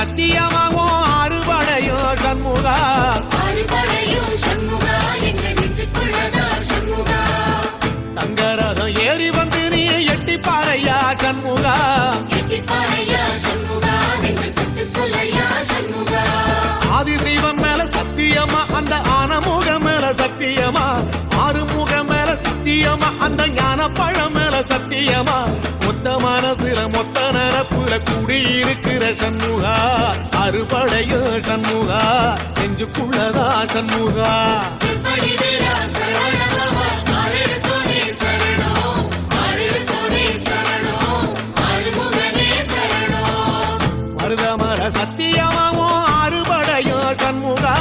சத்தியமாகும் அறுபடையும் சண்முகா அறுபடையும் சண்முகா எங்கள் நெஞ்சுக்குள்ளதா சண்முகா தங்கரதம் ஏறி வந்து நீ எட்டி பாறையா சண்முகா எட்டி பாறையா சண்முகா நெஞ்சு தொட்டு சொல்லையா சண்முகா ஆதிசைவம் மேல சத்தியமா அந்த ஆனமுக மேல சத்தியமா ஆறுமுக மேல சத்தியமா அந்த ஞான பழம் மேல சத்தியமா மொத்த மனசுல மொத்த நரப்புல குடியிருக்கிற சண்முகா அறுபடையோ சண்முகா நெஞ்சுக்குள்ளதா சண்முகா சிற்படி வீரா சரவணபவா ஆரெடுத்தோனே சரணம் ஆரெடுத்தோனே சரணம் ஆறுமுகனே சரணம் மருதமர சத்தியமாவும் அறுபடையோ சண்முகா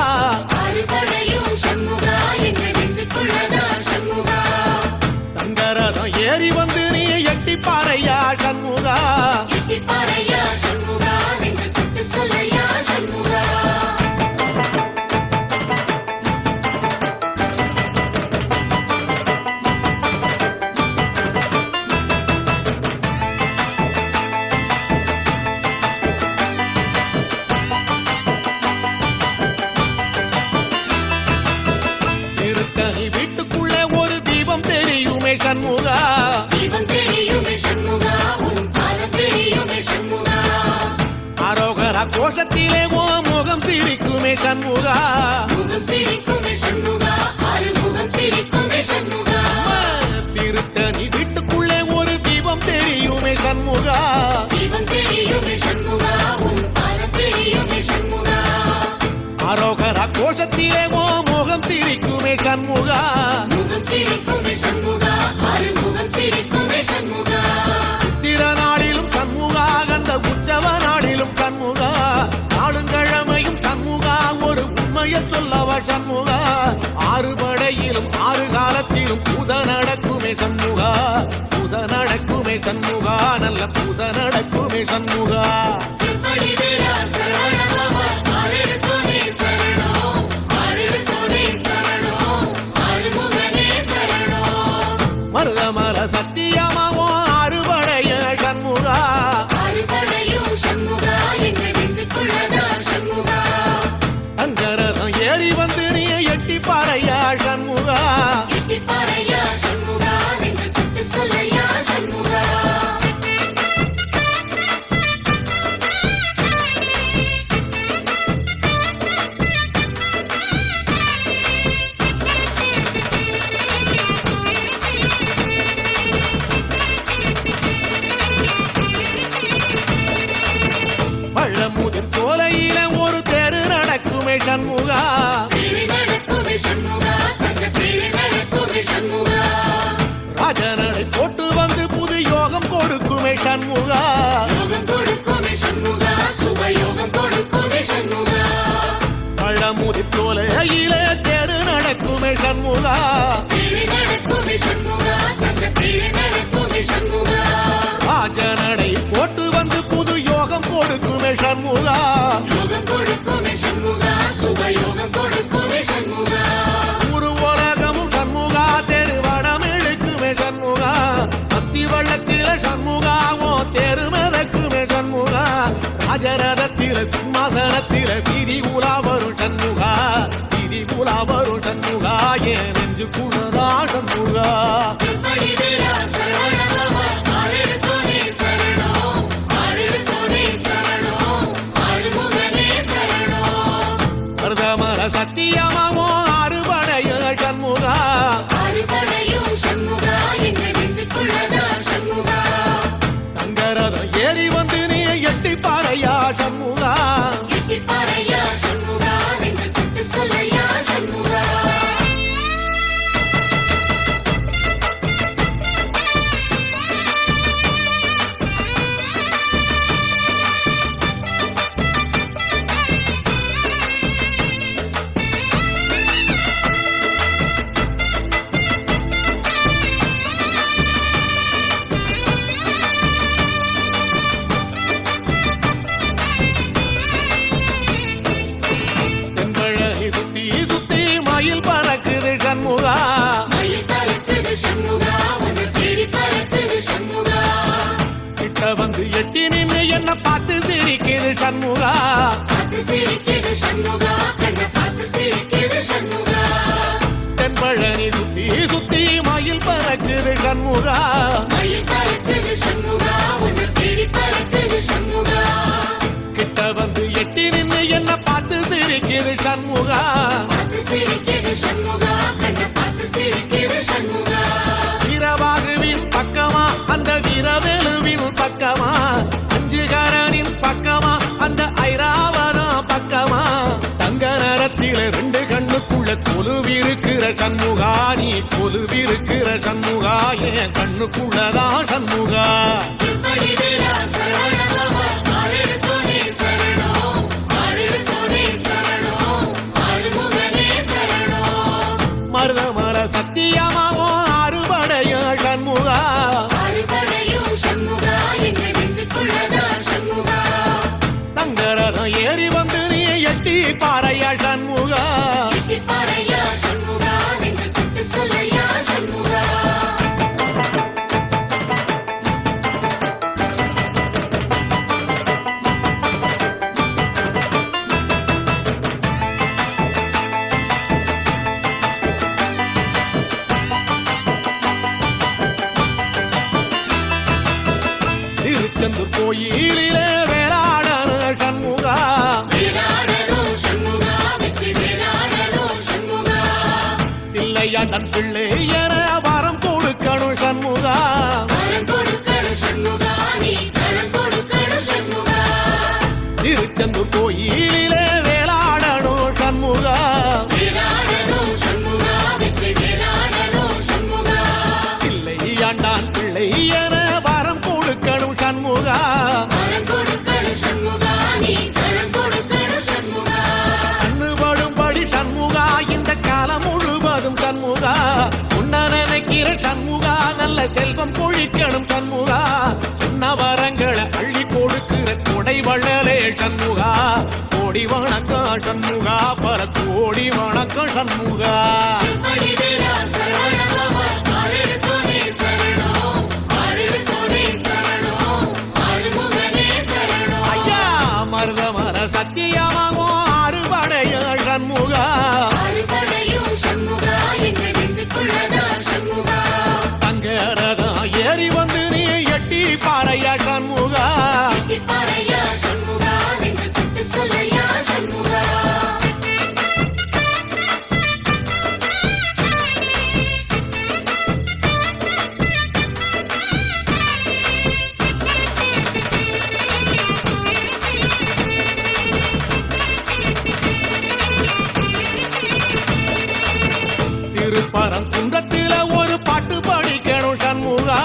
அறுபடையும் சண்முகா எங்கள் நெஞ்சுக்குள்ளதா சண்முகா தங்கரதம் ஏறி வந்து நீ எட்டி பாறையா சண்முகா எட்டி பாறையா சண்முகா நெஞ்சு தொட்டு சொல்லையா சண்முகா திருத்தணி வீட்டுக்குள்ள ஒரு தீபம் தெரியுமே சண்முகா தீபம் தெரியுமே சண்முகா உன் பாதம் தெரியுமே சண்முகா அரோகரா கோஷத்திலே ஓ முகம் சிரிக்குமே சண்முகா முகம் சிரிக்குமே சண்முகா ஆறுமுகம் சிரிக்குமே சண்முகா திருத்தணி வீட்டுக்குள்ளே ஒரு தீபம் தெரியுமே சண்முகா தீபம் தெரியுமே சண்முகா உன் பாதம் தெரியுமே சண்முகா அரோகரா கோஷத்திலே ஓ முகம் சிரிக்குமே சண்முகா முகம் சிரிக்குமே சண்முகா ஆறுமுகம் சிரிக்குமே சண்முகா சித்திர நாளிலும் சண்முகா கந்த உற்சவ நாளிலும் சண்முகா நாளுங்கிழமையும் சண்முகா ஒரு உண்மையை சொல்லவா சண்முகா ஆறு படையிலும் ஆறு காலத்திலும் பூசை நடக்குமே சண்முகா பூசை நடக்குமே சண்முகா நல்ல பூசை நடக்குமே சண்முகா சிற்படி வீரா சரவணபவா ஆரெடுத்தோனே சரணம் ஆரெடுத்தோனே சரணம் ஆறுமுகனே சரணம் மருதமர சத்தியமாவோ அறுபடைய சண்முகா அறுபடையும் சண்முகா எங்கள் நெஞ்சுக்குள்ளதா சண்முகா அங்கரதம் ஏறி வந்து நீ எட்டி பாறையா சண்முகா எட்டி பாறையா சண்முகா நெஞ்சு தொட்டு சொல்லையா சண்முகா பழமுதிர் சோலையில ஒரு தெரு நடக்குமே சண்முகா தேரி நடக்குமே சண்முகா தங்க தேரி நடக்குமே சண்முகா ராஜனடை போட்டு வந்து புது யோகம் கொடுக்குமே சண்முகா யோகம் கொடுக்குமே சண்முகா சுபயோகம் கொடுக்குமே சண்முகா பழமுதிர் சோலையில தெரு நடக்குமே சண்முகா தேரி நடக்குமே சண்முகா தங்க தேரி நடக்குமே சண்முகா ராஜனடை போட்டு வந்து புது யோகம் கொடுக்குமே சண்முகா யோகம் கொடுக்குமே சண்முகா சுபயோகம் கொடுக்குமே சண்முகா ஒரு உலகமும் சண்முகா தெருவடம் இழுக்குமே சண்முகா அத்தி வள்ளத்தில சண்முகாவோ தெரு மிதக்குமே சண்முகா ராஜரதத்தில சிம்மாசனத்தில வீதி உலா வரும் சண்முகா வீதி உலா வரும் சண்முகா என் நெஞ்சு குளதா சண்முகா சிற்படி வீரா சரவணபவா ஆரெடுத்தோனே சரணம் ஆரெடுத்தோனே சரணம் ஆறுமுகனே சரணம் மருதமர சத்தியமாவோ அறுபடைய சண்முகா அறுபடையும் சண்முகா எங்கள் நெஞ்சுக்குள்ளதா சண்முகா தங்கரதம் ஏறி வந்து நீ எட்டி பாறையா சண்முகா எட்டி பாறையா சண்முகா நெஞ்சு தொட்டு சொல்லையா சண்முகா சண்முகா பார்த்து சிரிக்குது சண்முகா கண்ணை பார்த்து சிரிக்குது சண்முகா தென்பழனி சுத்தி சுத்தி மயில் பறக்குது சண்முகா மயில் பறக்குது சண்முகா உன்னை தேடி பறக்குது சண்முகா கிட்ட வந்து எட்டி நின்னு என்ன பார்த்து சிரிக்குது சண்முகா பார்த்து சிரிக்குது சண்முகா கண்ணை பார்த்து சிரிக்குது சண்முகா வீரபாகுவின் பக்கமா அந்த வீரவேலுவின் பக்கமா அஞ்சுகரனின் பக்கமா அந்த ஐராவரம் பக்கமா தங்க நேரத்தில ரெண்டு கண்ணுக்குள்ள கொலுவிருக்கிற சண்முகா நீ கொலுவிருக்கிற சண்முகா என் கண்ணுக்குள்ளதான் சண்முகா சிம்படி வேலா சரவணபவா ஆரெடுத்தோனே சரணம் ஆரெடுத்தோனே சரணம் ஆறுமுகனே சரணம் மருதமர சத்தியமாவோ அறுபடைய சண்முகா ஆறுபடையும் சண்முகா எங்க நெஞ்சுக்குள்ளதா சண்முகா தங்கரதம் ஏறி வந்து நீ எட்டி பாறையா சண்முகா எட்டி பாறையா சண்முகா நெஞ்சு தொட்டு சொல்லையா சண்முகா திருச்செந்தூர் கோயிலிலே வேளாடன சண்முகா வேலாடணும் சண்முகா வெற்றி வேலாடணும் சண்முகா தில்லையாண்டன் பிள்ளை என வரம் கொடுக்கணும் சண்முகா வரம் கொடுக்கணும் சண்முகா நீ வரம் கொடுக்கணும் சண்முகா திருச்செந்தூர் கோயிலிலே வேளாடணும் சண்முகா வேலாடணும் சண்முகா வெற்றி வேலாடணும் சண்முகா தில்லையாண்டான் பிள்ளை என வரம் கொடுக்கணும் சண்முகா வரம் கொடுக்கணும் சண்முகா நீ வரம் கொடுக்கணும் சண்முகா கண்ணுபடும்படி சண்முகா இந்த காலம் முழுவதும் சண்முகா உன்ன நினைக்கிற சண்முகா நல்ல செல்வம் பொழிக்கணும் சண்முகா சொன்ன வரங்களை அள்ளி கொடுக்கிற கொடை வள்ளலே சண்முகா கோடி வணக்கம் சண்முகா பல கோடி வணக்கம் சண்முகா சிம்படி வேலா சரவணபவா ஆரெடுத்தோனே சரணம் ஆரெடுத்தோனே சரணம் ஆறுமுகனே சரணம் ஐயா மருதமர சத்தியமாகோ அறுபடைய சண்முகா ஆறுபடையும் சண்முகா எங்க நெஞ்சுக்குள்ளதா சண்முகா தங்கரதம் ஏறி வந்து நீ எட்டி பாறையா சண்முகா எட்டி பாறையா சண்முகா நெஞ்சு தொட்டு சொல்லையா சண்முகா திருப்பரங்குன்றத்தில ஒரு பாட்டு படிக்கணும் சண்முகா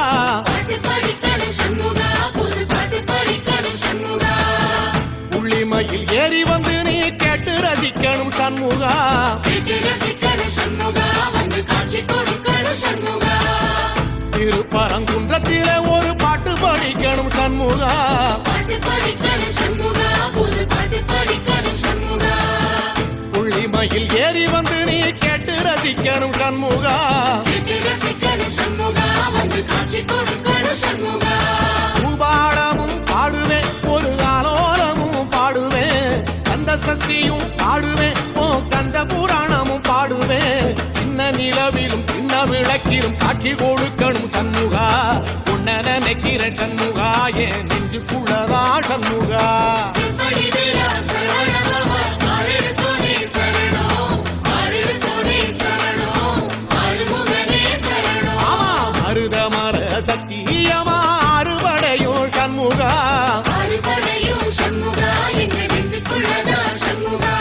பாட்டு படிக்கணும் சண்முகா புது பாட்டு படிக்கணும் சண்முகா உள்ளிமையில் ஏறி வந்து நீ கேட்டு ரசிக்கணும் சண்முகா கேட்டு ரசிக்கணும் சண்முகா வந்து காட்சி கொடுக்கணும் சண்முகா திருப்பரங்குன்றத்தில ஒரு பாட்டு படிக்கணும் சண்முகா பாட்டு படிக்கணும் சண்முகா புது பாட்டு படிக்கணும் சண்முகா உள்ளிமையில் ஏறி வந்து நீ கேட்டு ரசிக்கணும் சண்முகா கேட்டு ரசிக்கணும் சண்முகா வந்து காட்சி கொடுக்கணும் சண்முகா பூபாடமும் பாடுவேன் ஒரு ஆலோலமும் பாடுவேன் கந்த சஷ்டியும் பாடுவேன் ஓ கந்த புராணமும் பாடுவேன் சின்ன நிலவிலும் சின்ன விளக்கிலும் காட்சி கொடுக்கணும் சண்முகா உன்ன நினைக்கிற சண்முகா என் நெஞ்சுக்குள்ளதா சண்முகா சிம்படி வேலா சரவணபவா ஆரெடுத்தோனே சரணம் ஆரெடுத்தோனே சரணம் ஆறுமுகனே சரணம் ஆமா மருதமர சத்தியமா அறுபடையும் சண்முகா ஆறுபடையும் சண்முகா எங்க நெஞ்சுக்குள்ளதா சண்முகா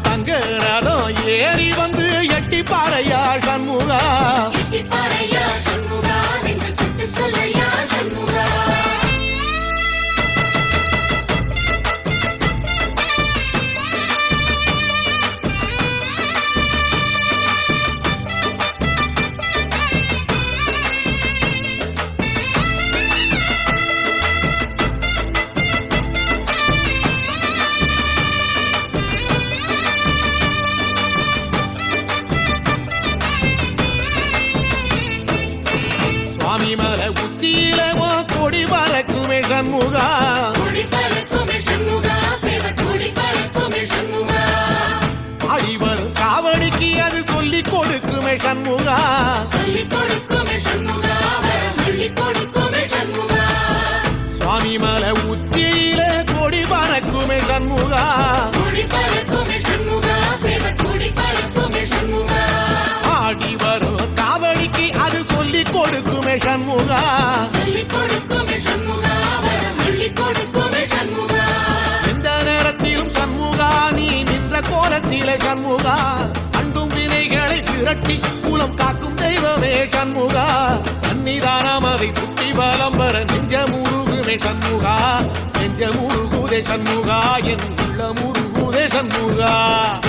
தங்கரதம் ஏறி வந்து எட்டி பாறையா சண்முகா எட்டி பாறையா சண்முகா நெஞ்சு தொட்டு சொல்லையா சண்முகா சண்முகா சொல்லிக் கொடுக்குமே சண்முகா வரம் அள்ளிக் கொடுக்குமே சண்முகா எந்த நேரத்திலும் சண்முகா நீ நின்ற கோலத்திலே சண்முகா அண்டும் வினைகளை விரட்டி குலம் காக்கும் தெய்வமே சண்முகா சன்னிதானம் அதை சுற்றி பலம் வர நெஞ்ச முருகுமே சண்முகா நெஞ்ச முருகுதே சண்முகா என் உள்ள முருகுதே சண்முகா